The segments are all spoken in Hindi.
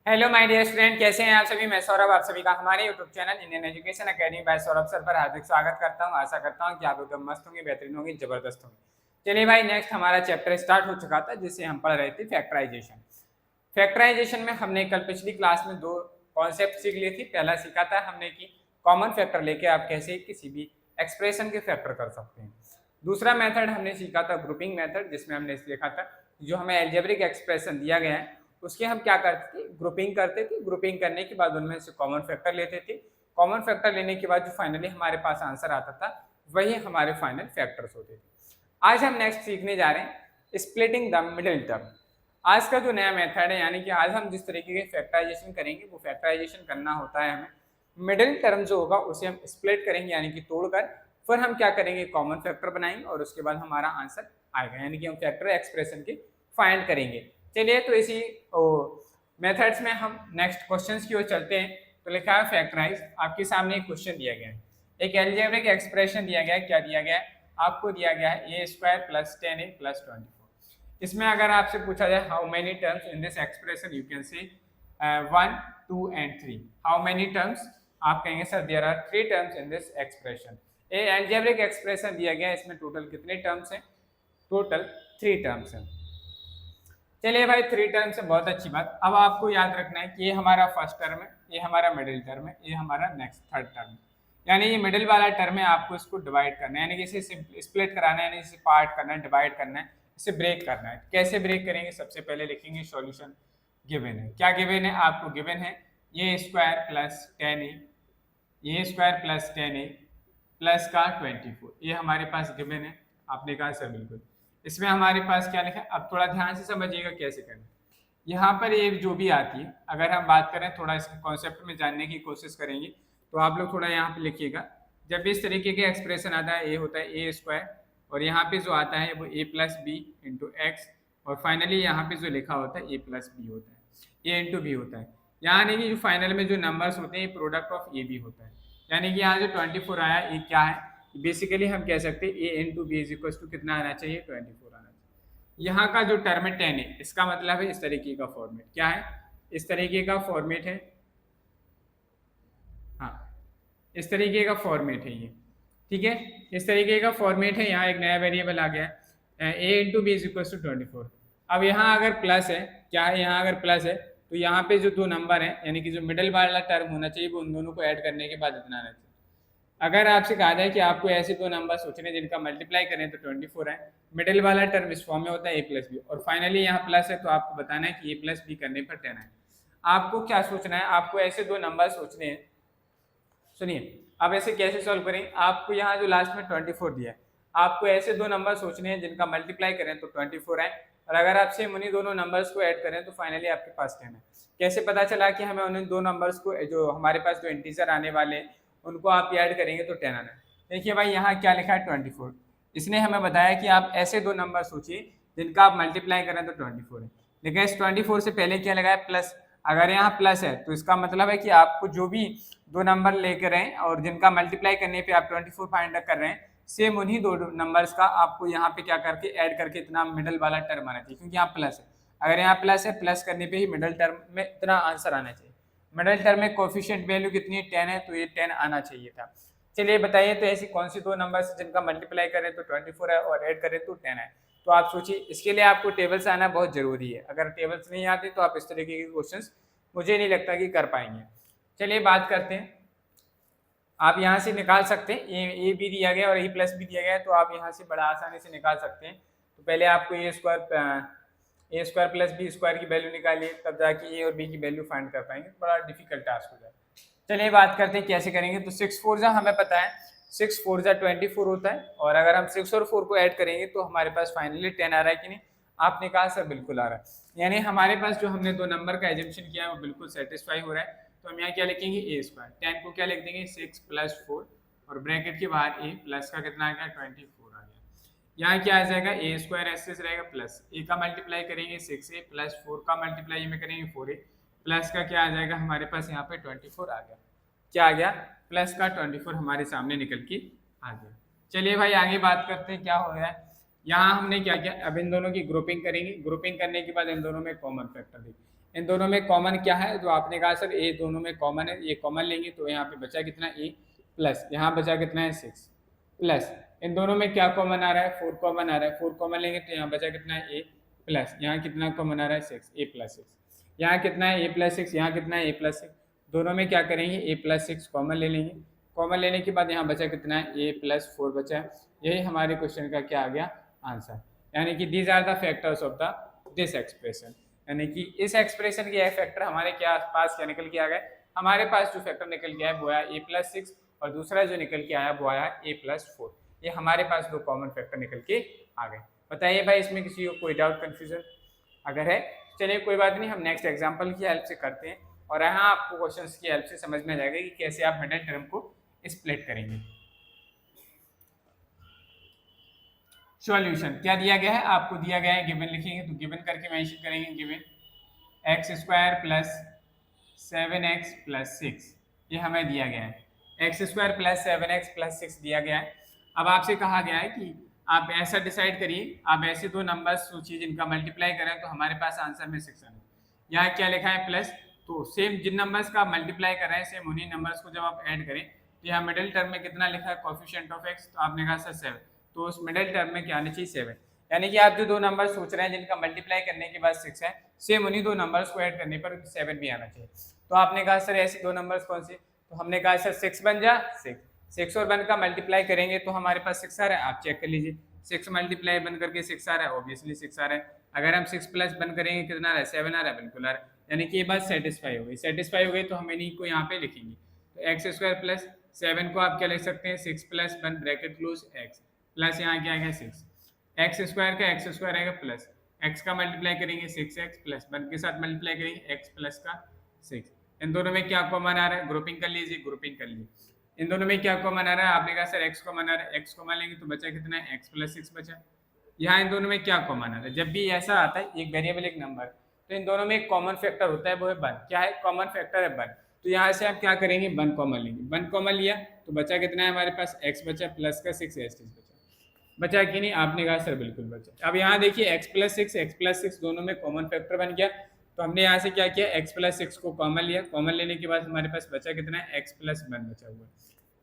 हेलो माय डियर स्टूडेंट, कैसे हैं आप सभी। मैं सौरभ आप सभी का हमारे YouTube channel Indian education academy by Saurabh sir पर हार्दिक स्वागत करता हूं। आशा करता हूं कि आप एकदम मस्त होंगे, बेहतरीन होंगे, जबरदस्त होंगे। चलिए भाई, नेक्स्ट हमारा चैप्टर स्टार्ट हो चुका था जिसे हम पढ़ रहे थे फैक्टराइजेशन। फैक्टराइजेशन में हमने कल पिछली क्लास में दो कॉन्सेप्ट सीख लिए थे। पहला सीखा था हमने कि कॉमन फैक्टर लेके आप कैसे किसी भी एक्सप्रेशन के फैक्टर कर सकते हैं। दूसरा मेथड हमने सीखा था ग्रुपिंग मेथड, जिसमें हमने देखा था जो हमें एल्जेब्रिक एक्सप्रेशन दिया गया है उसके हम क्या करते थे, ग्रुपिंग करते थे। ग्रुपिंग करने के बाद उनमें से कॉमन फैक्टर लेते थे। कॉमन फैक्टर लेने के बाद जो फाइनली हमारे पास आंसर आता था वही हमारे फाइनल फैक्टर्स होते थे। आज हम नेक्स्ट सीखने जा रहे हैं स्प्लिटिंग द मिडिल टर्म। आज का जो नया मेथड है, यानी कि आज हम जिस तरीके के फैक्टराइजेशन करेंगे वो फैक्टराइजेशन करना होता है हमें मिडिल टर्म जो होगा उसे हम स्प्लिट करेंगे, यानी कि तोड़कर फिर हम क्या करेंगे, कॉमन फैक्टर बनाएंगे और उसके बाद हमारा आंसर आएगा, यानी कि हम फैक्टर एक्सप्रेशन के फाइंड करेंगे। चलिए तो इसी मेथड्स में हम नेक्स्ट क्वेश्चंस की ओर चलते हैं। तो लिखा है फैक्टराइज। आपके सामने एक क्वेश्चन दिया गया है, एक एल्जेब्रिक एक्सप्रेशन दिया गया है। क्या दिया गया है आपको? दिया गया है ए स्क्वायर प्लस 10a प्लस 24। इसमें अगर आपसे पूछा जाए how many terms in this expression, you can say 1, 2 and 3। How many terms? आप कहेंगे sir there are 3 terms in this expression. A algebraic expression दिया गया है, इसमें टोटल कितने टर्म्स हैं? टोटल 3 टर्म्स हैं। चलिए भाई, 3 टर्म्स है, बहुत अच्छी बात। अब आपको याद रखना है कि ये हमारा फर्स्ट टर्म है, ये हमारा मिडिल टर्म है, ये हमारा नेक्स्ट थर्ड टर्म है। यानी ये मिडिल वाला टर्म है, आपको इसको डिवाइड करना है, यानी कि इसे स्प्लिट कराना है, यानी इसे पार्ट करना है, डिवाइड करना है, इसे ब्रेक करना है। कैसे ब्रेक करेंगे? सबसे पहले लिखेंगे सॉल्यूशन। गिवन है, क्या गिवन है आपको? गिवन है ये स्क्वायर प्लस 10a, ये स्क्वायर प्लस 10a प्लस का 24, ये हमारे पास गिवन है। आपने कहा सर बिल्कुल। इसमें हमारे पास क्या लिखा है? अब थोड़ा ध्यान से समझिएगा कैसे करना। यहाँ पर ये जो भी आती है, अगर हम बात करें थोड़ा इसके कॉन्सेप्ट में जानने की कोशिश करेंगे तो आप लोग थोड़ा यहाँ पे लिखिएगा। जब भी इस तरीके के एक्सप्रेशन आता है, ये होता है ए स्क्वायर और यहाँ पे जो आता है वो ए प्लस बी इंटू एक्स, और फाइनली यहाँ पे जो लिखा होता है ए प्लस बी होता है, ए इंटू बी होता है। यहाँ नहीं कि जो फाइनल में जो नंबर्स होते हैं प्रोडक्ट ऑफ ए बी होता है, यानी कि यहाँ जो 24 आया ये क्या है? बेसिकली हम कह सकते हैं A into B is equal to कितना आना चाहिए? 24 आना चाहिए। यहाँ का जो टर्म है 10 है, इसका मतलब है इस तरीके का फॉर्मेट। क्या है? इस तरीके का फॉर्मेट है। हाँ, इस तरीके का फॉर्मेट है ये, ठीक है, इस तरीके का फॉर्मेट है। यहाँ एक नया वेरिएबल आ गया है A into B is equal to 24। अब यहाँ अगर प्लस है, क्या है? यहाँ अगर प्लस है तो यहाँ पे जो दो नंबर है, यानी कि जो मिडिल वाला टर्म होना चाहिए वो उन दोनों को ऐड करने के बाद इतना आना चाहिए। अगर आपसे कहा जाए कि आपको ऐसे दो नंबर सोचने जिनका मल्टीप्लाई करें तो 24 है, मिडिल वाला टर्म इस फॉर्म में होता है ए प्लस बी, और फाइनली यहाँ प्लस है तो आपको बताना है कि ए प्लस बी करने पर 10 है। आपको क्या सोचना है? आपको ऐसे दो नंबर सोचने हैं। सुनिए, अब ऐसे कैसे सॉल्व करें? आपको यहाँ जो लास्ट में 24 दिया है, आपको ऐसे दो नंबर सोचने हैं जिनका मल्टीप्लाई करें तो 24 है, और अगर आप सेम उन्हीं दोनों नंबर्स को ऐड करें तो फाइनली आपके पास 10 है। कैसे पता चला कि हमें उन दो नंबर्स को, जो हमारे पास जो इंटीजर आने वाले उनको आप ऐड करेंगे तो 10 आना है? देखिए भाई, यहाँ क्या लिखा है? 24। इसने हमें बताया कि आप ऐसे दो नंबर सोचिए जिनका आप मल्टीप्लाई करें तो 24 है, लेकिन इस 24 से पहले क्या लगा है? प्लस। अगर यहाँ प्लस है तो इसका मतलब है कि आपको जो भी दो नंबर लेकर हैं और जिनका मल्टीप्लाई करने पे आप 24 फाइंड कर रहे हैं, सेम उन्हीं दो नंबर्स का आपको यहाँ पे क्या करके ऐड करके इतना मिडल वाला टर्म आना चाहिए, क्योंकि यहाँ प्लस है। अगर यहाँ प्लस है, प्लस करने पे ही मिडल टर्म में इतना आंसर आना चाहिए। मिडल टर्म में कोफिशिएंट वैल्यू कितनी है? 10 है, तो ये 10 आना चाहिए था। चलिए बताइए, तो ऐसी कौन सी दो नंबर्स जिनका मल्टीप्लाई करें तो 24 है और ऐड करें तो 10 है? तो आप सोचिए, इसके लिए आपको टेबल्स आना बहुत जरूरी है। अगर टेबल्स नहीं आते तो आप इस तरीके के क्वेश्चंस मुझे नहीं लगता कि कर पाएंगे। चलिए बात करते हैं, आप यहाँ से निकाल सकते हैं, ए भी दिया गया और ए प्लस भी दिया गया है, तो आप यहाँ से बड़ा आसानी से निकाल सकते हैं। तो पहले आपको ए स्क्वायर प्लस बी स्क्वायर की वैल्यू निकालिए, तब जाके ए और बी की वैल्यू फाइंड कर पाएंगे। बड़ा डिफिकल्ट टास्क हो जाए। चलिए बात करते हैं कैसे करेंगे। तो 6 4 जा हमें पता है 6 4 जा 24 होता है, और अगर हम 6 और 4 को ऐड करेंगे तो हमारे पास फाइनली 10 आ रहा है कि नहीं? आपने कहा सर बिल्कुल आ रहा है, यानी हमारे पास जो हमने दो नंबर का एजम्पशन किया है वो बिल्कुल सेटिस्फाई हो रहा है। तो हम यहाँ क्या लिखेंगे? ए स्क्वायर। 10 को क्या लिख देंगे? 6 प्लस 4, और ब्रैकेट के बाहर ए प्लस का कितना आ गया? 24 आ गया। यहाँ क्या आ जाएगा? ए स्क्वायर ऐसे रहेगा प्लस ए का मल्टीप्लाई करेंगे 6a प्लस 4 का मल्टीप्लाई में करेंगे 4a प्लस का क्या आ जाएगा हमारे पास? यहाँ पे 24 आ गया। क्या आ गया? प्लस का 24 हमारे सामने निकल के आ गया। चलिए भाई आगे बात करते हैं क्या हो रहा है। यहाँ हमने क्या किया? अब इन दोनों की ग्रुपिंग करेंगे। ग्रुपिंग करने के बाद इन दोनों में कॉमन फैक्टर देखिए, इन दोनों में कॉमन क्या है, तो आपने कहा सर ए दोनों में कॉमन है, ये कॉमन लेंगे तो यहाँ पे बचा कितना ए प्लस, यहाँ बचा कितना है 6 प्लस, इन दोनों में क्या कॉमन आ रहा है 4 कॉमन आ रहा है, 4 कॉमन लेंगे तो यहाँ बचा कितना है ए प्लस, यहाँ कितना कॉमन आ रहा है 6 ए प्लस 6, यहाँ कितना है ए प्लस 6, यहाँ कितना है ए प्लस 6, दोनों में क्या करेंगे ए प्लस 6 कॉमन ले लेंगे, कॉमन लेने के बाद यहाँ बचा कितना है ए प्लस 4 बचा है, यही हमारे क्वेश्चन का क्या आ गया आंसर, यानी कि these are the factors of the this expression, यानी कि इस एक्सप्रेशन के फैक्टर हमारे क्या पास क्या निकल के आ गए, हमारे पास जो फैक्टर निकल के आया वो आया ए प्लस 6 और दूसरा जो निकल के आया वो आया ए प्लस 4, ये हमारे पास दो कॉमन फैक्टर निकल के आ गए। बताइए भाई इसमें किसी को कोई डाउट कंफ्यूजन अगर है, चलिए कोई बात नहीं, हम नेक्स्ट एग्जांपल की हेल्प से करते हैं और यहाँ आपको क्वेश्चंस की हेल्प से समझ में आ जाएगा कि कैसे आप मिडिल टर्म को स्प्लिट करेंगे। सॉल्यूशन क्या दिया गया है, आपको दिया गया है गिवन लिखेंगे तो गिवन करके मेंशन करेंगे, given x square plus 7x plus 6, ये हमें दिया गया है, x square plus 7x plus 6 दिया गया है। अब आपसे कहा गया है कि आप ऐसा डिसाइड करिए, आप ऐसे दो नंबर्स सोचिए जिनका मल्टीप्लाई करें तो हमारे पास आंसर में 6 आए, यहाँ क्या लिखा है प्लस, तो सेम जिन नंबर्स का मल्टीप्लाई कर रहे हैं सेम उन्हीं नंबर्स को जब आप ऐड करें तो यहाँ मिडिल टर्म में कितना लिखा है कोएफिशिएंट ऑफ x, तो आपने कहा सर 7, तो उस मिडिल टर्म में क्या आना चाहिए 7, यानी कि आप जो दो नंबर सोच रहे हैं जिनका मल्टीप्लाई करने के बाद 6 है सेम उन्हीं दो नंबर्स को ऐड करने पर 7 भी आना चाहिए। तो आपने कहा सर ऐसे दो नंबर्स कौन से, तो हमने कहा सर 6 बन जा 6 और 1 का मल्टीप्लाई करेंगे तो हमारे पास 6 आ रहा है, आप चेक कर लीजिए 6 मल्टीप्लाई 1 करके 6 आ रहा है, ऑब्वियसली 6 आ रहा है, अगर हम 6 प्लस 1 करेंगे कितना आ रहा है 7 आ रहा है, बिल्कुल आ रहा है, यानी कि ये बात सेटिस्फाई हो गई, सेटिस्फाई हो गई तो हम इन्हीं को यहाँ पे लिखेंगे, तो एक्स स्क्वायर प्लस 7 को आप क्या लिख सकते हैं 6 plus 1 bracket close x plus यहाँ क्या आएगा 6, एक्स स्क्वायर का एक्स स्क्वायर आएगा प्लस एक्स का मल्टीप्लाई करेंगे 6x प्लस 1 के साथ मल्टीप्लाई करेंगे x प्लस का 6, इन दोनों में क्या कॉमन आ रहा है, ग्रुपिंग कर लीजिए, ग्रुपिंग कर लीजिए, इन दोनों में क्या कॉमन आ रहा है, आपने कहा सर x कॉमन आ रहा है, x कॉमन लेंगे तो बचा कितना है x प्लस 6 बचा, यहाँ इन दोनों में क्या कॉमन आ रहा है, जब भी ऐसा आता है एक वेरिएबल एक नंबर तो इन दोनों में एक कॉमन फैक्टर होता है वो है 1, क्या है कॉमन फैक्टर है 1, तो यहाँ से आप क्या करेंगे 1 कॉमन लेंगे, 1 कॉमन लिया तो बचा कितना है हमारे पास x बचा प्लस का 6 बचा कि नहीं, आपने कहा सर बिल्कुल बचा। अब यहाँ देखिए x प्लस 6 दोनों में कॉमन फैक्टर बन गया, तो हमने यहाँ से क्या किया x प्लस 6 को कॉमन लिया, कॉमन लेने के बाद हमारे पास बचा कितना है x प्लस 1 बचा हुआ,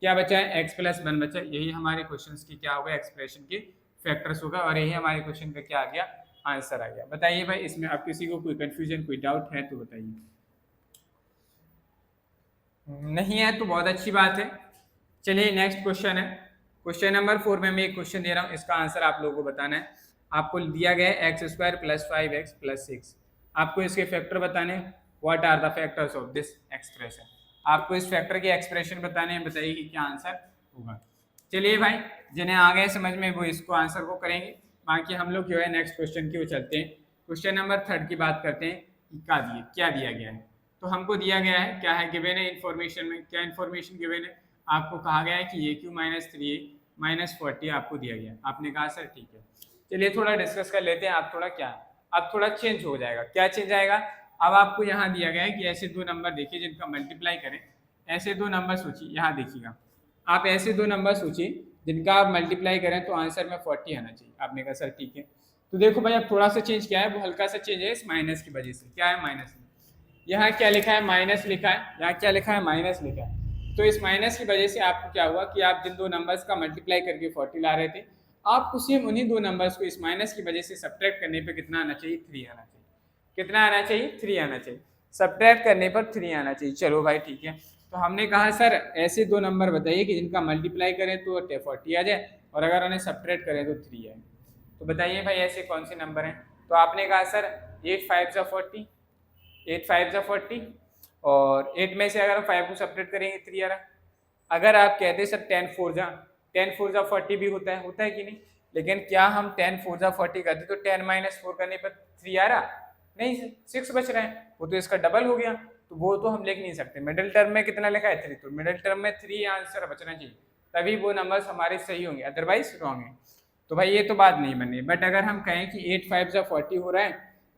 क्या बचा है x प्लस 1 बचा, यही हमारे क्वेश्चन की क्या होगा एक्सप्रेशन के फैक्टर्स होगा और यही हमारे क्वेश्चन का क्या आ गया आंसर आ गया। बताइए भाई इसमें आप किसी को कोई कंफ्यूजन कोई डाउट है तो बताइए, नहीं है तो बहुत अच्छी बात है। चलिए नेक्स्ट क्वेश्चन है, क्वेश्चन नंबर 4 में मैं एक क्वेश्चन दे रहा हूँ, इसका आंसर आप लोगों को बताना है। आपको दिया गया है x square plus 5x plus 6, आपको इसके फैक्टर बताने, what are the factors of this expression, आपको इस फैक्टर के एक्सप्रेशन बताने हैं, बताइए कि क्या आंसर होगा। चलिए भाई जिन्हें आ गए समझ में वो इसको आंसर को करेंगे, बाकी हम लोग जो है नेक्स्ट क्वेश्चन की वो चलते हैं। क्वेश्चन नंबर 3 की बात करते हैं कि क्या दिया गया है, तो हमको दिया गया है क्या है गिवन है इन्फॉर्मेशन में, क्या इन्फॉर्मेशन गिवन है, आपको कहा गया है कि AQ माइनस 3A माइनस 40 आपको दिया गया, आपने कहा सर ठीक है। चलिए थोड़ा डिस्कस कर लेते हैं, आप थोड़ा क्या अब थोड़ा चेंज हो जाएगा, क्या चेंज आएगा, अब आपको यहाँ दिया गया है कि ऐसे दो नंबर देखिए जिनका मल्टीप्लाई करें, ऐसे दो नंबर सोचिए, यहाँ देखिएगा आप ऐसे दो नंबर सोचिए जिनका आप मल्टीप्लाई करें तो आंसर में 40 आना चाहिए, आपने कहा सर ठीक है। तो देखो भाई अब थोड़ा सा चेंज क्या है, वो हल्का सा चेंज है इस माइनस की वजह से, क्या है माइनस, यहाँ क्या लिखा है माइनस लिखा है, यहाँ क्या लिखा है माइनस लिखा है, तो इस माइनस की वजह से आपको क्या हुआ कि आप जिन दो नंबर्स का मल्टीप्लाई करके 40 ला रहे थे, आपको सेम उन्हीं दो नंबर्स को इस माइनस की वजह से सब्ट्रैक्ट करने पे कितना आना चाहिए 3 आना चाहिए, कितना आना चाहिए 3 आना चाहिए, सब्ट्रैक्ट करने पर 3 आना चाहिए। चलो भाई ठीक है, तो हमने कहा सर ऐसे दो नंबर बताइए कि जिनका मल्टीप्लाई करें तो 40 आ जाए और अगर उन्हें सब्ट्रैक्ट करें तो 3 आए, तो बताइए भाई ऐसे कौन से नंबर हैं, तो आपने कहा सर 8 5 जा 40, 8 5 जा 40 और 8 में से अगर हम 5 को सब्ट्रैक्ट करेंगे 3 आ रहा है। अगर आप कहते सर 10 4 जा 40 भी होता है कि नहीं, लेकिन क्या हम 10 4 जा 40 करते तो 10 माइनस 4 करने पर 3 आ रहा नहीं, 6 बच रहा है, वो तो इसका डबल हो गया, तो वो तो हम लिख नहीं सकते। मिडिल टर्म में कितना लिखा है 3, तो मिडिल टर्म में 3 आंसर बचना चाहिए, तभी वो नंबर्स हमारे सही होंगे, अदरवाइज रॉन्ग है। तो भाई ये तो बात नहीं बनी, बट अगर हम कहें कि 8 5 जा 40 हो रहा है,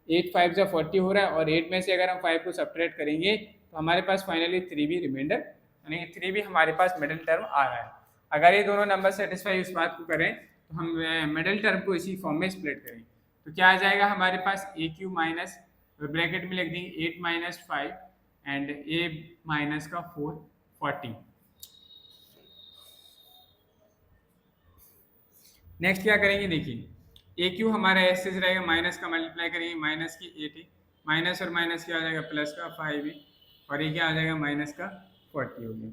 8 5 जा 40 हो रहा है और 8 में से अगर हम 5 को सब्ट्रैक्ट करेंगे तो हमारे पास फाइनली 3 भी रिमाइंडर, यानी 3 भी हमारे पास मिडिल टर्म आ रहा है। अगर ये दोनों नंबर सेटिस्फाई इस बात को करें तो हम मिडिल टर्म को इसी फॉर्म में स्प्लिट करें, तो क्या आ जाएगा हमारे पास AQ माइनस और ब्रैकेट में लिख देंगे 8 माइनस 5 एंड ए माइनस का 4 40। नेक्स्ट क्या करेंगे देखिए, ए क्यू हमारा ऐसे से रहेगा, माइनस का मल्टीप्लाई करेंगे, माइनस की 8 है, माइनस और माइनस क्या आ जाएगा प्लस का 5 है, और ये क्या आ जाएगा माइनस का 40 हो गया।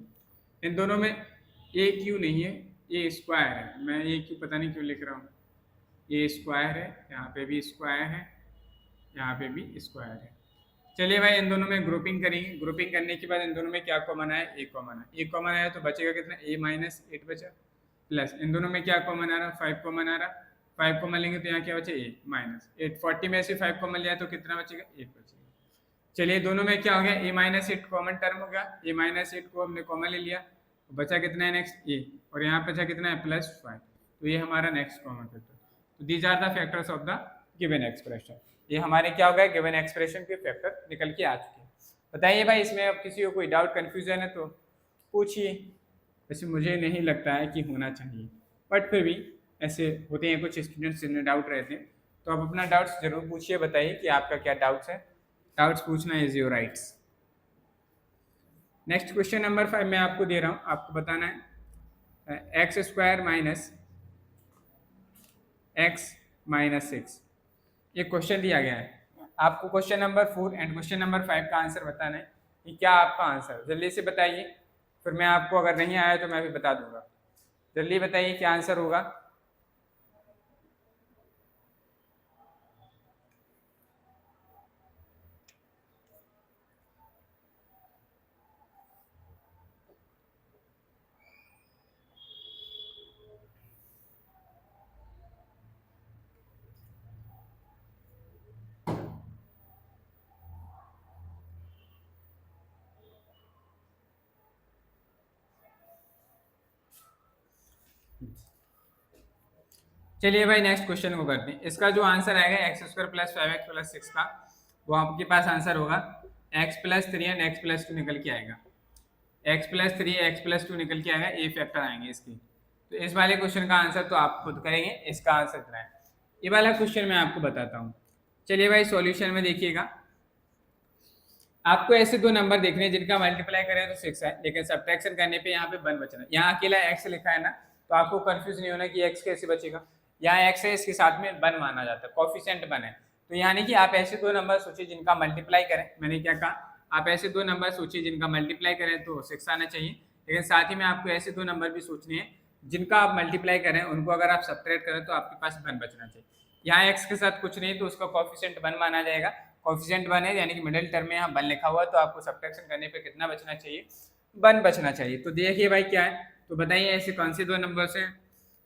इन दोनों में ए क्यू नहीं है, ए स्क्वायर है, मैं ए क्यू पता नहीं क्यों लिख रहा हूँ, ए स्क्वायर है, यहाँ पे भी स्क्वायर है, यहाँ पे भी स्क्वायर है। चलिए भाई इन दोनों में ग्रुपिंग करेंगे, ग्रुपिंग करने के बाद इन दोनों में क्या कॉमन आया, ए कॉमन आया, ए कॉमन आया तो बचेगा कितना, ए माइनस 8 बचा, प्लस इन दोनों में क्या कॉमन आ रहा, 5 कॉमन आ रहा, 5 कॉमन लेंगे तो यहाँ क्या बचे, ए माइनस 8, 40 में से 5 कॉमन लिया तो कितना बचेगा, 8 बचेगा। चलिए दोनों में क्या हो गया, ए माइनस 8 कॉमन टर्म हो गया, ए माइनस 8 को हमने कॉमन ले लिया, तो बचा कितना है नेक्स्ट ए, और यहाँ बचा कितना है +5, तो ये हमारा नेक्स्ट कॉमन फैक्टर। तो these are the factors of the given expression. ये हमारे क्या हो गया, गिवन एक्सप्रेशन के फैक्टर निकल के आ चुके हैं। बताइए भाई इसमें अब किसी को कोई डाउट कन्फ्यूजन है तो पूछिए। वैसे मुझे नहीं लगता है कि होना चाहिए, बट फिर भी ऐसे होते हैं कुछ स्टूडेंट्स जिन्हें डाउट रहते हैं, तो आप अपना डाउट्स जरूर पूछिए, बताइए कि आपका क्या डाउट्स है। डाउट्स पूछना is your rights. Next question number 5 मैं आपको दे रहा हूँ, आपको बताना है x square minus x minus 6, ये क्वेश्चन दिया गया है। आपको question number 4 and question number 5 का आंसर बताना है कि क्या आपका आंसर, जल्दी से बताइए, फिर मैं आपको अगर नहीं आया तो मैं भी बता दूंगा। जल्दी बताइए क्या आंसर होगा। चलिए भाई नेक्स्ट क्वेश्चन को करते हैं। इसका जो आंसर आएगा x square plus 5x plus 6 का, वो आपके पास आंसर होगा x plus 3 and x plus 2 निकल के आएगा, x प्लस 3 x प्लस 2 निकल के आएगा, ये फैक्टर आएंगे इसकी। तो इस वाले क्वेश्चन का आंसर तो आप खुद करेंगे, इसका आंसर इतना है। ये वाला क्वेश्चन मैं आपको बताता हूँ। चलिए भाई सॉल्यूशन में देखिएगा, आपको ऐसे दो नंबर देखने हैं जिनका मल्टीप्लाई करें तो 6 है, लेकिन सब्ट्रैक्शन करने पे यहाँ पे 1 बचना, यहाँ अकेला x लिखा है ना, तो आपको कंफ्यूज नहीं होना कि x कैसे बचेगा, यहाँ x है इसके साथ में 1 माना जाता है, कोफिशिएंट 1 है। तो यानी कि आप ऐसे दो नंबर सोचिए जिनका मल्टीप्लाई करें, मैंने क्या कहा, आप ऐसे दो नंबर सोचिए जिनका मल्टीप्लाई करें तो 6 आना चाहिए, लेकिन साथ ही में आपको ऐसे दो नंबर भी सोचने हैं जिनका आप मल्टीप्लाई करें, उनको अगर आप सब्ट्रैक्ट करें तो आपके पास 1 बचना चाहिए। यहाँ x के साथ कुछ नहीं तो उसका कोफिशिएंट 1 माना जाएगा, कोफिशिएंट 1 है यानी कि मिडिल टर्म में यहाँ 1 लिखा हुआ है, तो आपको सब्ट्रैक्शन करने पे कितना बचना चाहिए, 1 बचना चाहिए। तो देखिए भाई क्या है, तो बताइए ऐसे कौन से दो नंबर्स हैं।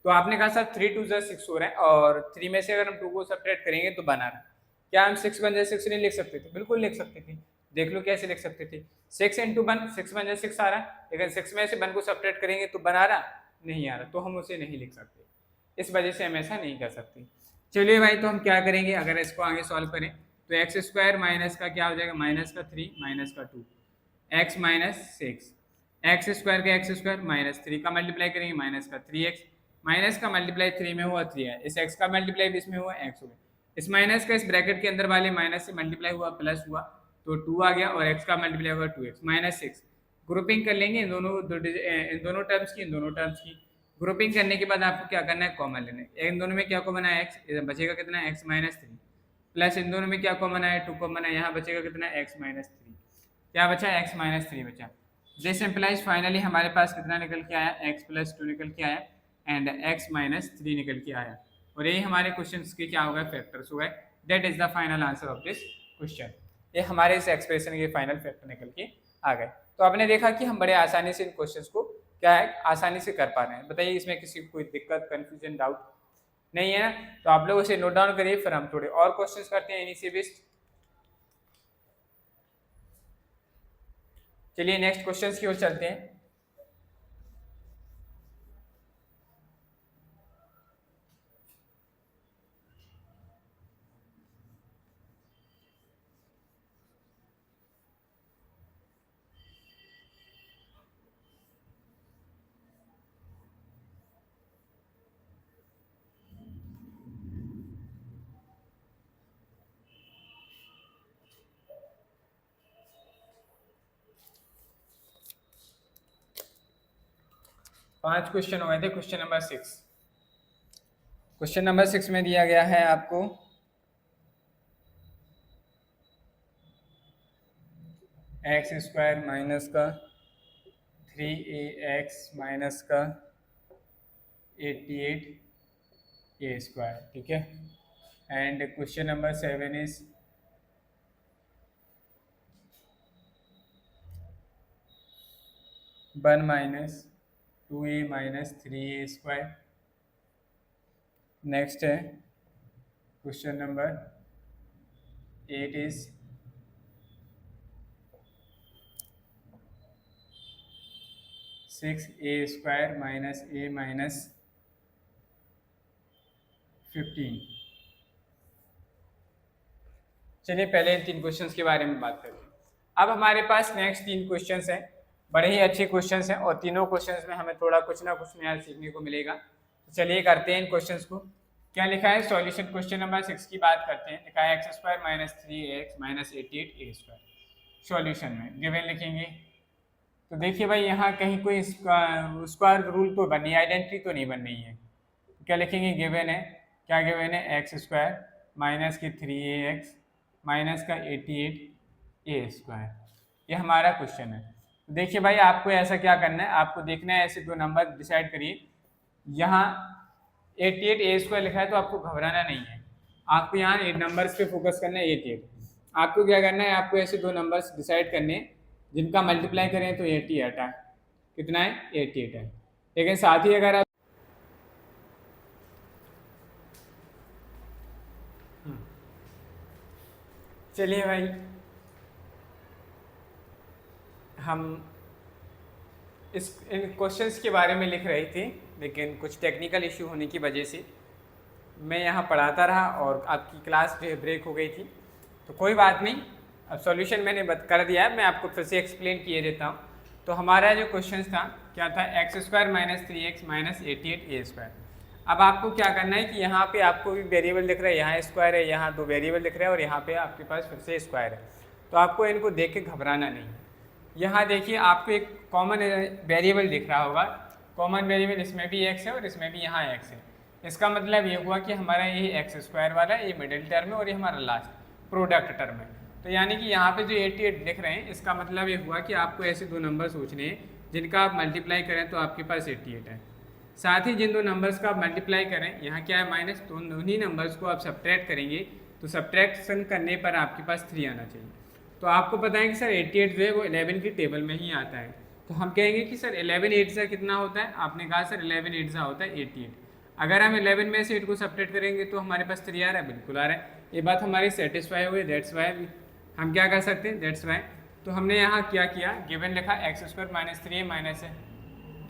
तो आपने कहा सर 3 2 6 हो रहा है, और 3 में से अगर हम 2 को सब्ट्रैक्ट करेंगे तो 1 आ रहा है, क्या हम 6 1 6 नहीं लिख सकते थे, बिल्कुल लिख सकते थे। देख लो कैसे लिख सकते थे, 6 इंटू 1 6 1 6 आ रहा है, लेकिन 6 में से 1 को सब्ट्रैक्ट करेंगे तो 1 आ रहा नहीं आ रहा, तो हम उसे नहीं लिख सकते, इस वजह से हम ऐसा नहीं कर सकते। चलिए भाई तो हम क्या करेंगे, अगर इसको आगे सॉल्व करें तो एक्स स्क्वायर माइनस का क्या हो जाएगा, माइनस का 3 माइनस का 2 एक्स माइनस 6, एक्स स्क्वायर का एक्स स्क्वायर माइनस 3 का मल्टीप्लाई करेंगे माइनस का 3x, माइनस का मल्टीप्लाई 3 में हुआ 3 है, इस x का मल्टीप्लाई भी इसमें हुआ x हो गया, इस माइनस का इस ब्रैकेट के अंदर वाले माइनस से मल्टीप्लाई हुआ प्लस हुआ तो 2 आ गया, और x का मल्टीप्लाई हुआ 2x माइनस 6। ग्रुपिंग कर लेंगे इन दोनों टर्म्स की, इन दोनों टर्म्स की ग्रुपिंग करने के बाद आपको क्या करना है, कॉमन लेना है। इन दोनों में क्या कॉमन है, x बचेगा कितना, x माइनस 3, प्लस इन दोनों में क्या कॉमन है, 2 कॉमन है, यहाँ बचेगा कितना, x माइनस 3, क्या बचा, x माइनस 3 बचा। दिस इम्प्लाइज फाइनली हमारे पास कितना निकल के आया, x प्लस 2 निकल के आया एंड x माइनस 3 निकल के आया, और यही हमारे क्वेश्चन के क्या हो गए, फैक्टर्स हो गए। That is the final answer of this question. ये हमारे इस एक्सप्रेशन के फाइनल फैक्टर निकल के आ गए। तो आपने देखा कि हम बड़े आसानी से इन क्वेश्चंस को क्या है, आसानी से कर पा रहे हैं। बताइए इसमें किसी को कोई दिक्कत, कंफ्यूजन, डाउट नहीं है ना, तो आप लोग इसे नोट डाउन करिए, फिर हम थोड़े और क्वेश्चंस करते हैं इन्हीं से बेस्ड। चलिए नेक्स्ट क्वेश्चंस की ओर चलते हैं। 5 क्वेश्चन हो गए थे। क्वेश्चन नंबर 6, क्वेश्चन नंबर 6 में दिया गया है आपको एक्स स्क्वायर माइनस का 3ax माइनस का 88a स्क्वायर, ठीक है। And question number 7 is 1 minus 2a minus 3a square. Next है question number 8 is 6a square minus a minus 15। चलिए पहले इन 3 क्वेश्चंस के बारे में बात करते हैं। अब हमारे पास नेक्स्ट 3 क्वेश्चंस हैं, बड़े ही अच्छे क्वेश्चंस हैं और तीनों क्वेश्चंस में हमें थोड़ा कुछ ना कुछ नया सीखने को मिलेगा। तो चलिए करते हैं इन क्वेश्चंस को। क्या लिखा है सॉल्यूशन, क्वेश्चन नंबर 6 की बात करते हैं। लिखा है x square minus 3x minus 88a square. Solution में गिवन लिखेंगे। तो देखिए भाई यहाँ कहीं कोई स्क्वायर रूल तो बनी, आइडेंटिटी तो नहीं बन रही है। क्या लिखेंगे, गिवन है, क्या गिवन है, एक्स स्क्वायर माइनस की 3ax माइनस का 88a स्क्वायर। ये हमारा क्वेश्चन है। तो देखिए भाई आपको ऐसा क्या करना है, आपको देखना है ऐसे दो नंबर डिसाइड करिए। यहाँ 88a स्क्वायर लिखा है तो आपको घबराना नहीं है, आपको यहाँ नंबर्स पे फोकस करना है। 88 आपको क्या करना है, आपको ऐसे दो नंबर्स डिसाइड करने हैं जिनका मल्टीप्लाई करें तो 88 है। कितना है, 88 है। लेकिन साथ ही अगर आप चलिए भाई हम इन क्वेश्चंस के बारे में लिख रहे थे, लेकिन कुछ टेक्निकल इशू होने की वजह से मैं यहाँ पढ़ाता रहा और आपकी क्लास जो है ब्रेक हो गई थी। तो कोई बात नहीं, अब सॉल्यूशन मैंने कर दिया है, मैं आपको फिर से एक्सप्लेन किए देता हूँ। तो हमारा जो क्वेश्चन था क्या था, x square minus 3x minus 88a square. अब आपको क्या करना है कि यहाँ पे आपको भी वेरिएबल दिख रहा है, यहाँ स्क्वायर है, यहाँ दो वेरिएबल दिख रहे हैं और यहाँ पे आपके पास फिर से स्क्वायर है। तो आपको इनको देख के घबराना नहीं है। यहाँ देखिए आपको एक कॉमन वेरिएबल दिख रहा होगा, कॉमन वेरिएबल इसमें भी x है और इसमें भी यहाँ x है। इसका मतलब ये हुआ कि हमारा ये एक्स स्क्वायर वाला ये मिडिल टर्म है और ये हमारा लास्ट प्रोडक्ट टर्म है। तो यानी कि यहाँ पे जो 88 दिख रहे हैं इसका मतलब ये हुआ कि आपको ऐसे दो नंबर सोचने हैं जिनका आप मल्टीप्लाई करें तो आपके पास 88 है। साथ ही जिन दो नंबर्स का आप मल्टीप्लाई करें, यहाँ क्या है माइनस, तो दोनों नंबर्स को आप सब्ट्रैक्ट करेंगे तो सब्ट्रैक्शन करने पर आपके पास 3 आना चाहिए। तो आपको पता है कि सर 88 जो है वो 11 की टेबल में ही आता है। तो हम कहेंगे कि सर 11 8 से कितना होता है, आपने कहा सर 11 8 से होता है 88। अगर हम 11 में से 8 को सब्ट्रैक्ट करेंगे तो हमारे पास 3 आ रहा है, बिल्कुल आ रहा है। ये बात हमारी सेटिस्फाई हुई, दैट्स वाई हम क्या कर सकते हैं, दैट्स वाई। तो हमने यहाँ क्या किया, गिवन लिखा x square minus 3 minus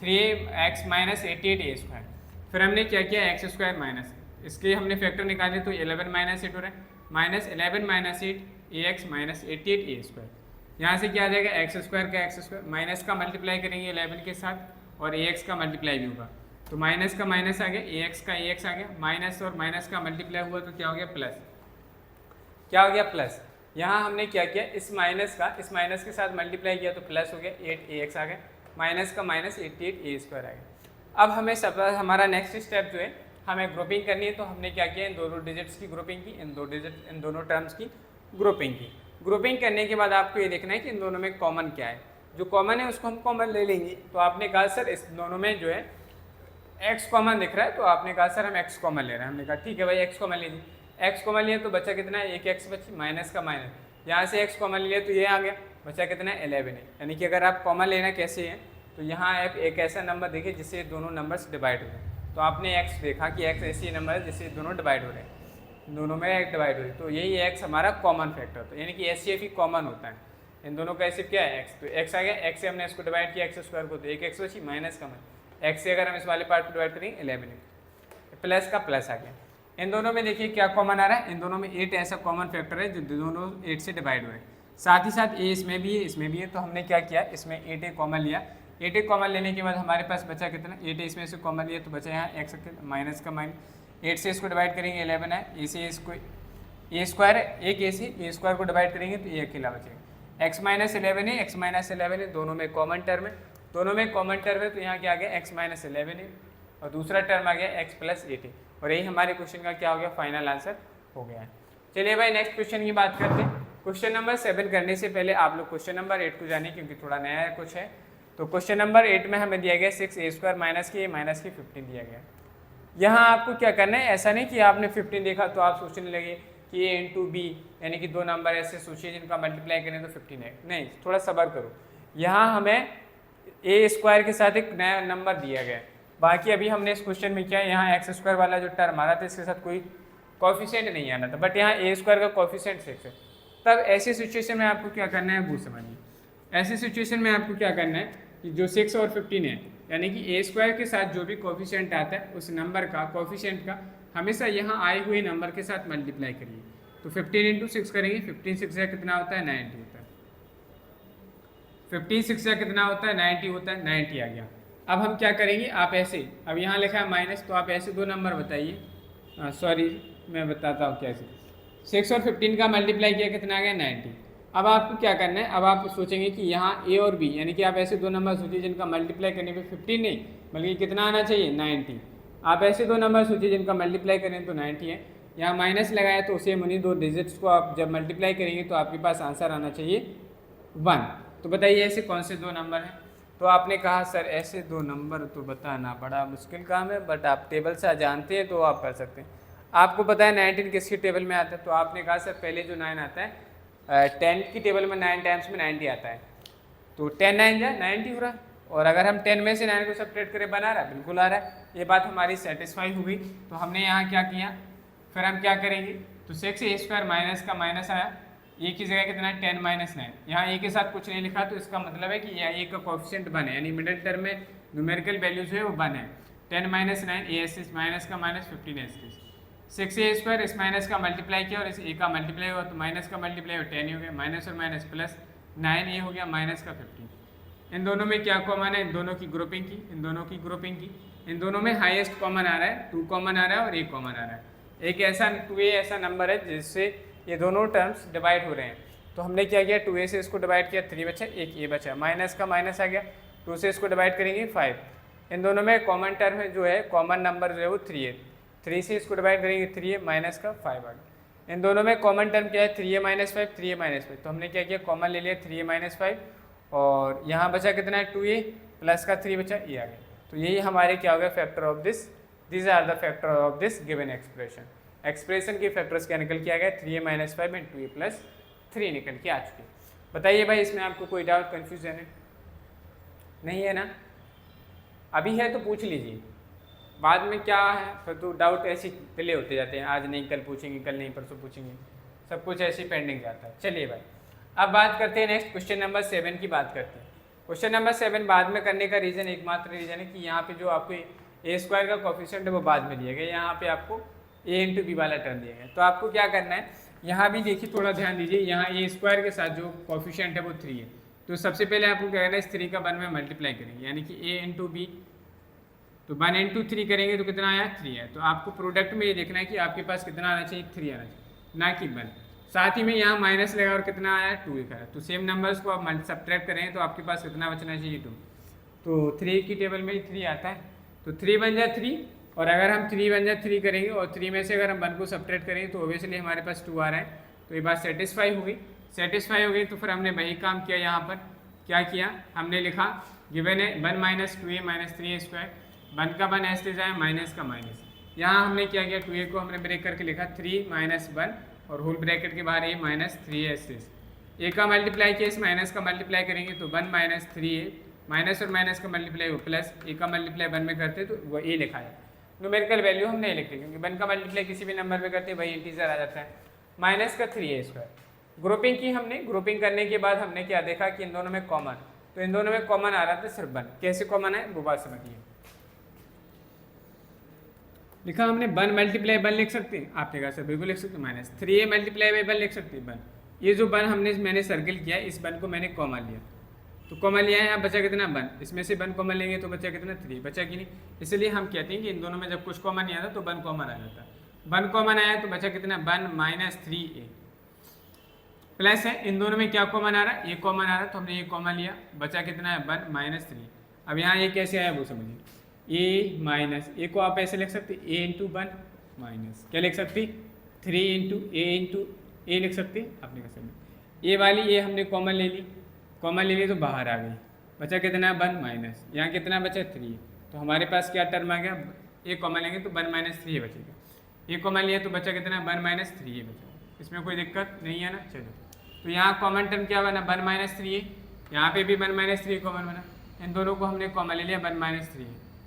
3x minus 88a square. फिर हमने क्या किया, एक्स स्क्वायर माइनस इसके हमने फैक्टर निकाले तो 11 माइनस 8 हो रहा है, minus 11 minus 8 minus 88a square. यहाँ से क्या आ जाएगा, एक्स स्क्वायर का एक्स स्क्वायर माइनस का मल्टीप्लाई करेंगे 11 के साथ और ax का मल्टीप्लाई भी होगा तो माइनस का माइनस आ गया, ax का ax आ गया, माइनस और माइनस का मल्टीप्लाई हुआ तो क्या हो गया, प्लस। क्या हो गया, प्लस। यहाँ हमने क्या किया, इस माइनस के साथ मल्टीप्लाई किया तो प्लस हो गया, 8ax आ गया, माइनस का माइनस 88a स्क्वायर आ गया। अब हमें हमारा नेक्स्ट स्टेप जो है हमें ग्रुपिंग करनी है। तो हमने क्या किया, इन दोनों डिजिट्स की ग्रुपिंग की, इन दोनों टर्म्स की ग्रुपिंग की। ग्रुपिंग करने के बाद आपको ये देखना है कि इन दोनों में कॉमन क्या है। जो कॉमन है उसको हम कॉमन ले लेंगे। तो आपने कहा सर इस दोनों में जो है x कॉमन दिख रहा है, तो आपने कहा सर हम x कॉमन ले रहे हैं। हमने कहा ठीक है भाई x कॉमन लीजिए। x कॉमन लिया तो बचा कितना है, एक x बची, माइनस का माइनस, यहाँ से x कॉमन लिया तो ये आ गया, बचा कितना है, 11 है। यानी कि अगर आप कॉमन लेना कैसे है, तो यहाँ आप एक ऐसा नंबर देखिए जिससे दोनों नंबर्स डिवाइड हो रहे। तो आपने x देखा कि x ऐसी नंबर है जिससे दोनों डिवाइड हो रहे हैं, दोनों में एक डिवाइड हो रही है, तो यही x हमारा कॉमन फैक्टर। तो यानी कि HCF ही कॉमन होता है, इन दोनों का HCF क्या है, x। तो x आ गया, x से हमने इसको डिवाइड किया एक्स स्क्वायर को, तो एक x बची, माइनस का माइनस, x से अगर हम इस वाले पार्ट को डिवाइड करेंगे 11 है, प्लस का प्लस आ गया। इन दोनों में देखिए क्या कॉमन आ रहा है, इन दोनों में 8 ऐसा कॉमन फैक्टर है जो दोनों 8 से डिवाइड हुए। साथ ही साथ a इसमें भी है, इसमें भी है। तो हमने क्या किया, इसमें 8 कॉमन लिया। 8 कॉमन लेने के बाद हमारे पास बचा कितना, 8 इसमें से कॉमन लिया तो बचा यहाँ x माइनस का माइनस, 8 से इसको डिवाइड करेंगे 11 है, a से इसको a स्क्वायर है, एक a से a स्क्वायर को डिवाइड करेंगे तो ये अकेला बचेगा। x माइनस 11 है, x माइनस 11 है, दोनों में कॉमन टर्म है। दोनों में कॉमन टर्म है तो यहाँ क्या आ गया x माइनस 11 है और दूसरा टर्म आ गया x प्लस 8 है और यही हमारे क्वेश्चन का क्या हो गया, फाइनल आंसर हो गया है। चलिए भाई नेक्स्ट क्वेश्चन की बात करते हैं। क्वेश्चन नंबर 7 करने से पहले आप लोग क्वेश्चन नंबर 8 को जानिए क्योंकि थोड़ा नया कुछ है। तो क्वेश्चन नंबर 8 में हमें दिया गया 6a² माइनस की 15 दिया गया। यहाँ आपको क्या करना है, ऐसा नहीं कि आपने 15 देखा तो आप सोचने लगे कि a इंटू बी यानी कि दो नंबर ऐसे सोचिए जिनका मल्टीप्लाई करें तो 15 है, नहीं, थोड़ा सब्र करो। यहाँ हमें a² के साथ एक नया नंबर दिया गया है, बाकी अभी हमने इस क्वेश्चन में क्या है, यहाँ x² वाला जो टर्म आ रहा था इसके साथ कोई कोफिशिएंट नहीं आना था, बट यहाँ a² का कोफिशिएंट 6 है। तब ऐसी सिचुएशन में आपको क्या करना है वो समझिए। ऐसी सिचुएशन में आपको क्या करना है कि जो 6 और 15 है यानी कि a² के साथ जो भी कोफिशिएंट आता है उस नंबर का कोफिशिएंट का हमेशा यहाँ आए हुए नंबर के साथ मल्टीप्लाई करिए। तो 15 इंटू 6 करेंगे, 15 6 या कितना होता है 90 होता है, 15 6 या कितना होता है 90 होता है, 90 आ गया। अब हम क्या करेंगे, आप ऐसे, अब यहाँ लिखा है माइनस तो आप ऐसे दो नंबर बताइए, सॉरी मैं बताता हूँ कैसे। 6 और 15 का मल्टीप्लाई किया कितना आ गया 90। अब आपको क्या करना है, अब आप सोचेंगे कि यहाँ a और b यानी कि आप ऐसे दो नंबर सोचिए जिनका मल्टीप्लाई करने पे 15 नहीं बल्कि कितना आना चाहिए 90। आप ऐसे दो नंबर सोचिए जिनका मल्टीप्लाई करें तो 90 है, यहाँ माइनस लगाया तो सेम उन्हीं दो डिजिट्स को आप जब मल्टीप्लाई करेंगे तो आपके पास आंसर आना चाहिए 1। तो बताइए ऐसे कौन से दो नंबर हैं। तो आपने कहा सर ऐसे दो नंबर तो बताना बड़ा मुश्किल काम है, बट आप टेबल से जानते हैं तो आप कर सकते हैं। आपको पता है 19 किसकी टेबल में आता है, तो आपने कहा सर पहले जो 9 आता है 10 की टेबल में 9 टाइम्स में 90 आता है, तो 10 9 जा 90 हो रहा है, और अगर हम 10 में से 9 को सब्ट्रैक्ट करें बना रहा है, बिल्कुल आ रहा है। ये बात हमारी सेटिस्फाई हो गई। तो हमने यहाँ क्या किया, फिर हम क्या करेंगे, तो 6a² माइनस का माइनस आया, ए की जगह कितना है 10 माइनस 9, यहाँ ए के साथ कुछ नहीं लिखा तो इसका मतलब है कि यहाँ ए का कोफिशिएंट 1 है, यानी मिडिल टर्म में न्यूमेरिकल वैल्यू जो है वो 1 है। 10 माइनस 9 a माइनस का माइनस 15 6a² इस माइनस का मल्टीप्लाई किया और इस ए का मल्टीप्लाई हुआ तो माइनस का मल्टीप्लाई हुआ 10 हो गया, माइनस और माइनस प्लस 9 ये हो गया माइनस का 15। इन दोनों में क्या कॉमन है, इन दोनों की ग्रुपिंग की, इन दोनों की ग्रुपिंग की, इन दोनों में हाईएस्ट कॉमन आ रहा है 2 कॉमन आ रहा है और 1 कॉमन आ रहा है। एक ऐसा 2a ऐसा नंबर है जिससे ये दोनों टर्म्स डिवाइड हो रहे हैं, तो हमने क्या किया 2a से इसको डिवाइड किया 3 बचा, एक a बचा, माइनस का माइनस आ गया, 2 से इसको डिवाइड करेंगे 5। इन दोनों में कॉमन टर्म है जो है कॉमन नंबर जो है वो 3 है, 3 से इसको डिवाइड करेंगे 3a माइनस का 5 आ गया। इन दोनों में कॉमन टर्म क्या है 3a माइनस 5, 3a माइनस 5, तो हमने क्या किया कॉमन ले लिया 3a माइनस 5 और यहाँ बचा कितना है 2a प्लस का 3 बचा a आ गया। तो यही हमारे क्या हो गया factor of this, this are the factor of this given expression. Expression के फैक्टर्स क्या निकल के आ गया 3a minus 5 and 2a plus 3 निकल के आ चुके। बताइए भाई इसमें आपको कोई डाउट कन्फ्यूजन है, नहीं है ना? अभी है तो पूछ लीजिए, बाद में क्या है फिर तो डाउट ऐसे डिले होते जाते हैं, आज नहीं कल पूछेंगे, कल नहीं परसों पूछेंगे, सब कुछ ऐसे पेंडिंग जाता है। चलिए भाई अब बात करते हैं नेक्स्ट क्वेश्चन नंबर 7 की बात करते हैं। क्वेश्चन नंबर 7 बाद में करने का रीज़न एकमात्र रीज़न है कि यहाँ पे जो आपको a² का कोफिशिएंट है वो बाद में दिया गया, यहाँ पे आपको a इंटू बी वाला टर्म दिया गया। तो आपको क्या करना है, यहाँ भी देखिए थोड़ा ध्यान दीजिए, यहाँ a² के साथ जो कोफिशिएंट है वो 3 है, तो सबसे पहले आपको क्या करना है इस 3 का 1 में मल्टीप्लाई करेंगे, यानी कि a इंटू बी, तो 1 इंटू 3 करेंगे तो कितना आया 3 है। तो आपको प्रोडक्ट में ये देखना है कि आपके पास कितना आना चाहिए 3 आना चाहिए, ना कि 1। साथ ही में यहाँ माइनस लगा और कितना आया 2 एक आया, तो सेम नंबर्स को आप सब्ट्रैक्ट करें तो आपके पास कितना बचना चाहिए 2। तो 3 की टेबल में 3 आता है, तो 3 बन जाए 3, और अगर हम 3 बन जाए 3 करेंगे और 3 में से अगर हम 1 को सब्ट्रैक्ट करेंगे तो ओबियसली हमारे पास 2 आ रहा है, तो ये बात सेटिस्फाई हो गई। सेटिस्फाई हो गई तो फिर हमने वही काम किया, यहाँ पर क्या किया हमने लिखा गिवन है 1 माइनस 2a माइनस 3a², 1 का 1 ऐसे जाए माइनस का माइनस, यहाँ हमने क्या किया 2a को हमने ब्रेक करके लिखा 3 माइनस 1 और होल ब्रैकेट के बाहर a माइनस 3a, a का मल्टीप्लाई किया इस माइनस का मल्टीप्लाई करेंगे तो 1 माइनस 3a, माइनस और माइनस का मल्टीप्लाई हो प्लस a का मल्टीप्लाई 1 में करते तो वो a लिखा है, न्यूमेरिकल वैल्यू हम नहीं लिखते क्योंकि 1 का मल्टीप्लाई किसी भी नंबर में करते वही इंटीजर आ जाता है, माइनस का 3a²। ग्रुपिंग की हमने, ग्रुपिंग करने के बाद हमने क्या देखा कि इन दोनों में कॉमन, तो इन दोनों में कॉमन आ रहा था सिर्फ 1, कैसे कॉमन है वो बात समझिए। लिखा हमने 1 मल्टीप्लाई 1 लिख सकते हैं, आपने कहा सर बिल्कुल लिख सकते हैं, माइनस 3a मल्टीप्लाई बाई 1 लिख सकते हैं 1, ये जो 1 मैंने सर्किल किया इस 1 को मैंने कॉमन लिया, तो कॉमन लिया है, यहाँ बचा कितना 1, इसमें से 1 कॉमन लेंगे तो बचा कितना 3, बचा कि नहीं, इसलिए हम कहते हैं कि इन दोनों में जब कुछ कॉमन नहीं आता तो 1 कॉमन आ जाता है। 1 कॉमन आया तो बचा कितना 1 माइनस 3a, प्लस है इन दोनों में क्या कॉमन आ रहा है, ये कॉमन आ रहा है तो हमने ये कॉमन लिया, बचा कितना है 1 माइनस 3, अब यहाँ ये कैसे आया वो समझिए, ए माइनस ए को आप ऐसे लिख सकते ए इंटू वन माइनस क्या लिख सकते 3 इंटू ए लिख सकते आपने कहा सकते ए वाली ए हमने कॉमन ले ली तो बाहर आ गई, बचा कितना 1 माइनस यहाँ कितना बचा 3, तो हमारे पास क्या टर्म आ गया, ए कॉमन लेंगे तो 1 माइनस 3 बचेगा, ए कॉमन लिया तो बचा कितना 1 माइनस 3 बचा, इसमें कोई दिक्कत नहीं है ना। चलो तो यहाँ कॉमन टर्म क्या बना 1 माइनस 3, यहाँ पे भी 1 माइनस 3 कॉमन बना, इन दोनों को हमने कॉमन ले लिया 1 माइनस 3,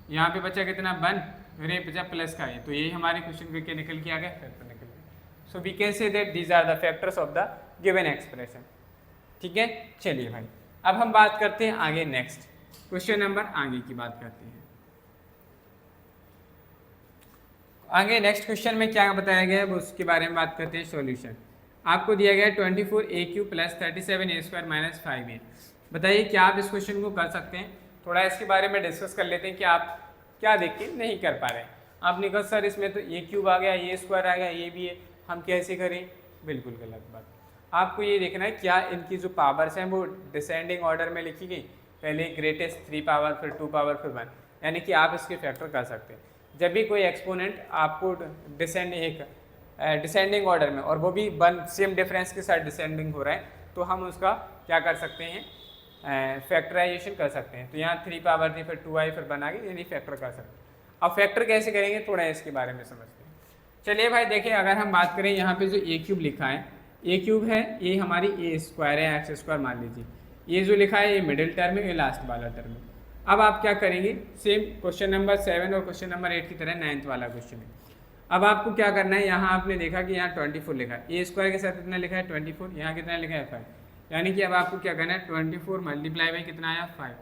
यहाँ पे बचा कितना 1 फिर ये बचा प्लस का है, तो यही हमारे क्वेश्चन के निकल के आ गया फैक्टर निकल गया। So we can say that these are the factors of the given expression. ठीक है, चलिए भाई अब हम बात करते हैं आगे नेक्स्ट क्वेश्चन नंबर आगे की बात करते हैं। आगे नेक्स्ट क्वेश्चन में क्या बताया गया है वो उसके बारे में बात करते हैं। सॉल्यूशन आपको दिया गया है 24a³ plus 37a² minus 5a। बताइए क्या आप इस क्वेश्चन को कर सकते हैं? थोड़ा इसके बारे में डिस्कस कर लेते हैं कि आप क्या देख के नहीं कर पा रहे हैं। आपने कहा सर इसमें तो a³ आ गया, a² आ गया, ये भी है, हम कैसे करें? बिल्कुल गलत बात। आपको ये देखना है क्या इनकी जो पावर्स हैं वो डिसेंडिंग ऑर्डर में लिखी गई, पहले ग्रेटेस्ट 3 पावर फिर 2 पावर फिर 1, यानी कि आप इसके फैक्टर कर सकते हैं। जब भी कोई एक्सपोनेंट आपको डिसेंडिंग ऑर्डर में और वो भी 1 सेम डिफरेंस के साथ डिसेंडिंग हो रहा है तो हम उसका क्या कर सकते हैं, फैक्टराइजेशन कर सकते हैं। तो यहाँ 3 पावर थी फिर 2i फिर बना के यानी फैक्टर कर सकते हैं। अब फैक्टर कैसे करेंगे थोड़ा इसके बारे में समझते हैं। चलिए भाई देखिए, अगर हम बात करें यहाँ पे जो a³ लिखा है, a³ है ये हमारी a² है, x² मान लीजिए, ये जो लिखा है ये मिडिल टर्म है, ये लास्ट वाला टर्म है। अब आप क्या करेंगे, सेम क्वेश्चन नंबर 7 और क्वेश्चन नंबर 8 की तरह 9th वाला क्वेश्चन है। अब आपको क्या करना है, यहाँ आपने देखा कि यहाँ 24 लिखा है, a² के साथ कितना लिखा है 24, यहाँ कितना लिखा है 5, यानी कि अब आपको क्या करना है 24 मल्टीप्लाई बाई कितना आया 5,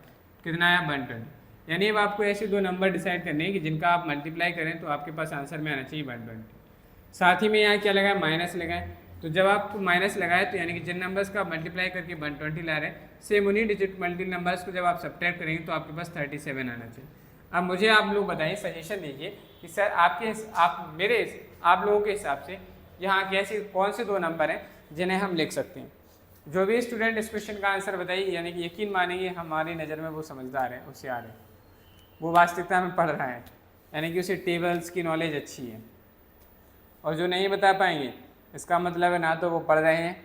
कितना आया 120। यानी अब आपको ऐसे दो नंबर डिसाइड करने हैं कि जिनका आप मल्टीप्लाई करें तो आपके पास आंसर में आना चाहिए 120। साथ ही में यहाँ क्या लगाए माइनस लगाए, तो जब आपको माइनस लगाए तो यानी कि जिन नंबर्स का मल्टीप्लाई करके 120 ला रहे हैं सेम उन्हीं डिजिट मल्टी नंबर्स को जब आप सब्ट्रैक्ट करेंगे तो आपके पास 37 आना चाहिए। अब मुझे आप लोग बताइए, सजेशन दीजिए कि सर आप लोगों के हिसाब से यहाँ कैसे कौन से दो नंबर हैं जिन्हें हम लिख सकते हैं। जो भी स्टूडेंट इस क्वेश्चन का आंसर बताइए, यानी कि यकीन मानेंगे हमारी नज़र में वो समझदार है, होशियार है, वो वास्तविकता में पढ़ रहा है, यानी कि उसे टेबल्स की नॉलेज अच्छी है। और जो नहीं बता पाएंगे इसका मतलब है ना तो वो पढ़ रहे हैं,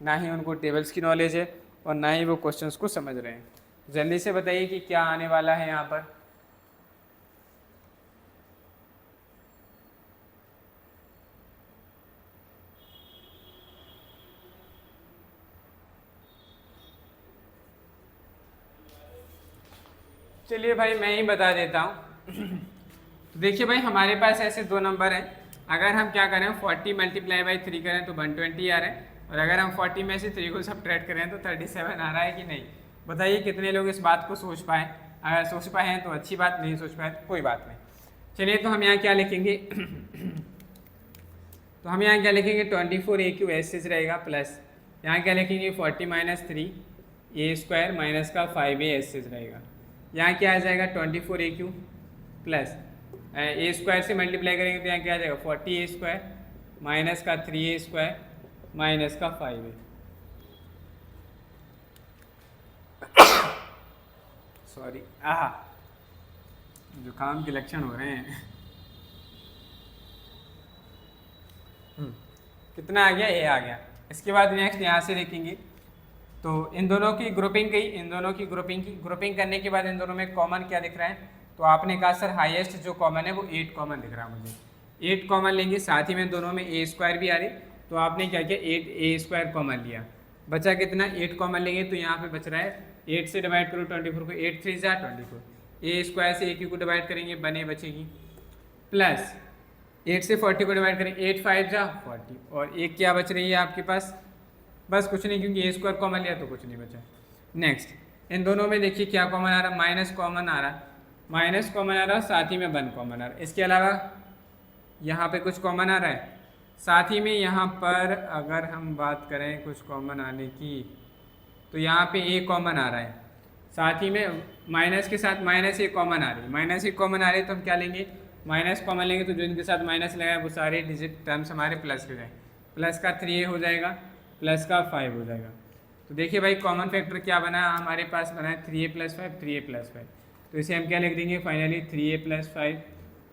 ना ही उनको टेबल्स की नॉलेज है और ना ही वो क्वेश्चंस को समझ रहे हैं। जल्दी से बताइए कि क्या आने वाला है यहाँ पर। चलिए भाई मैं ही बता देता हूँ। तो देखिए भाई हमारे पास ऐसे दो नंबर हैं, अगर हम क्या करें 40 मल्टीप्लाई बाई 3 करें तो 120 आ रहा है, और अगर हम 40 में से 3 को सब्ट्रैक्ट करें तो 37 आ रहा है कि नहीं। बताइए कितने लोग इस बात को सोच पाए। अगर सोच पाए हैं तो अच्छी बात, नहीं सोच पाए तो कोई बात नहीं। चलिए तो हम यहाँ क्या लिखेंगे तो हम यहाँ क्या लिखेंगे 24a³ ऐसे रहेगा, प्लस यहाँ क्या लिखेंगे 40 माइनस 3a² माइनस का 5a ऐसे रहेगा। यहाँ क्या आ जाएगा 24a³ प्लस a² से मल्टीप्लाई करेंगे तो यहाँ क्या आ जाएगा 40a² माइनस का 3a² माइनस का 5a। सॉरी, जुकाम के लक्षण हो रहे हैं। कितना आ गया, ये आ गया। इसके बाद नेक्स्ट यहाँ से देखेंगे तो इन दोनों की ग्रुपिंग की, इन दोनों की ग्रुपिंग करने के बाद इन दोनों में कॉमन क्या दिख रहा है, तो आपने कहा सर हाईएस्ट जो कॉमन है वो 8 कॉमन दिख रहा है मुझे। 8 कॉमन लेंगे, साथ ही में दोनों में a² भी आ रही, तो आपने क्या किया 8a² कॉमन लिया, बचा कितना 8 कॉमन लेंगे तो यहाँ पे बच रहा है 8 से डिवाइड करो 24 को, 8 3 जा 24, a² से a³ को डिवाइड करेंगे बने बचेगी, प्लस 8 से 40 को डिवाइड करेंगे 8 5 जा 40, और एक क्या बच रही है आपके पास, बस कुछ नहीं क्योंकि a² कॉमन लिया तो कुछ नहीं बचा। नेक्स्ट इन दोनों में देखिए क्या कॉमन आ रहा है, माइनस कॉमन आ रहा है, साथ ही में 1 कॉमन आ रहा है। इसके अलावा यहाँ पे कुछ कॉमन आ रहा है, साथ ही में यहाँ पर अगर हम बात करें कुछ कॉमन आने की तो यहाँ पे a कॉमन आ रहा है, साथ ही में माइनस के साथ माइनस a कॉमन आ रही है, माइनस a कॉमन आ रही है तो हम क्या लेंगे माइनस कॉमन लेंगे, तो जो इनके साथ माइनस लगाए वो सारे डिजिट टर्म्स हमारे प्लस हो जाए, प्लस का 3a हो जाएगा, प्लस का 5 हो जाएगा। तो देखिए भाई कॉमन फैक्टर क्या बना हमारे पास, बना है 3a + 5, 3a + 5। तो इसे हम क्या लिख देंगे फाइनली 3a+5।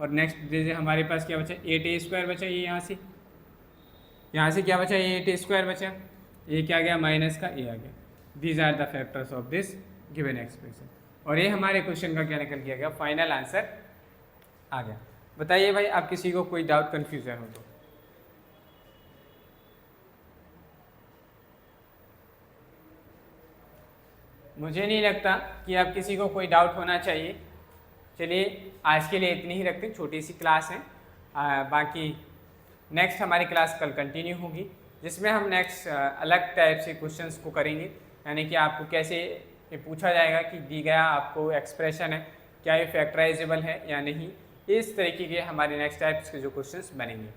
और नेक्स्ट जैसे हमारे पास क्या बचा 8a² बचा, ये यहाँ से क्या बचा ये 8a² बचा, ये क्या गया माइनस का ए आ गया। These are the factors of this given expression. और ये हमारे क्वेश्चन का क्या निकल गया फाइनल आंसर आ गया। बताइए भाई आप किसी को कोई डाउट कन्फ्यूजन हो तो। मुझे नहीं लगता कि आप किसी को कोई डाउट होना चाहिए। चलिए आज के लिए इतनी ही रखते हैं, छोटी सी क्लास है। बाकी नेक्स्ट हमारी क्लास कल कंटिन्यू होगी, जिसमें हम नेक्स्ट अलग टाइप से क्वेश्चंस को करेंगे। यानी कि आपको कैसे ये पूछा जाएगा कि दी गया आपको एक्सप्रेशन है क्या ये फैक्टराइजेबल है या नहीं, इस तरीके के हमारे नेक्स्ट टाइप्स के जो क्वेश्चंस बनेंगे।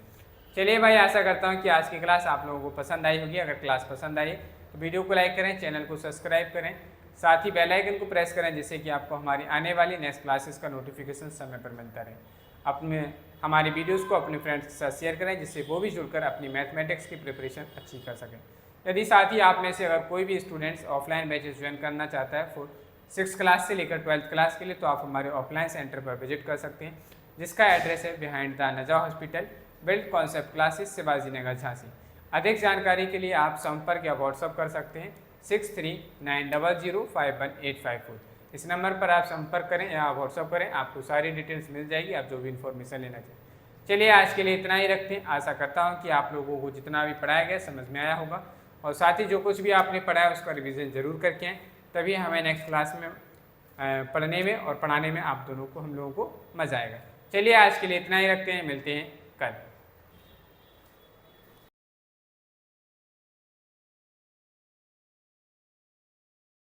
चलिए भाई आशा करता हूँ कि आज की क्लास आप लोगों को पसंद आई होगी। अगर क्लास पसंद आई तो वीडियो को लाइक करें, चैनल को सब्सक्राइब करें, साथ ही बेल आइकन को प्रेस करें, जिससे कि आपको हमारी आने वाली नेक्स्ट क्लासेस का नोटिफिकेशन समय पर मिलता रहे। अपने हमारी वीडियोस को अपने फ्रेंड्स के साथ शेयर करें, जिससे वो भी जुड़कर अपनी मैथमेटिक्स की प्रिपरेशन अच्छी कर सकें। यदि साथ ही आप में से अगर कोई भी स्टूडेंट्स ऑफलाइन बैचेस ज्वाइन करना चाहता है 6th क्लास से लेकर 12th क्लास के लिए, तो आप हमारे ऑफलाइन सेंटर पर विजिट कर सकते हैं, जिसका एड्रेस है बिहाइंड द नजा hospital, build concept classes, Shivaji Nagar, Jhansi. अधिक जानकारी के लिए आप संपर्क या व्हाट्सअप कर सकते हैं 6390051854। इस नंबर पर आप संपर्क करें या व्हाट्सअप करें, आपको सारी डिटेल्स मिल जाएगी, आप जो भी इन्फॉर्मेशन लेना चाहिए। चलिए आज के लिए इतना ही रखते हैं। आशा करता हूँ कि आप लोगों को जितना भी पढ़ाया गया समझ में आया होगा, और साथ ही जो कुछ भी आपने पढ़ा है उसका रिवीजन जरूर करके आएँ, तभी हमें नेक्स्ट क्लास में पढ़ने में और पढ़ाने में आप दोनों को हम लोगों को मज़ा आएगा। चलिए आज के लिए इतना ही रखते हैं, मिलते हैं कल।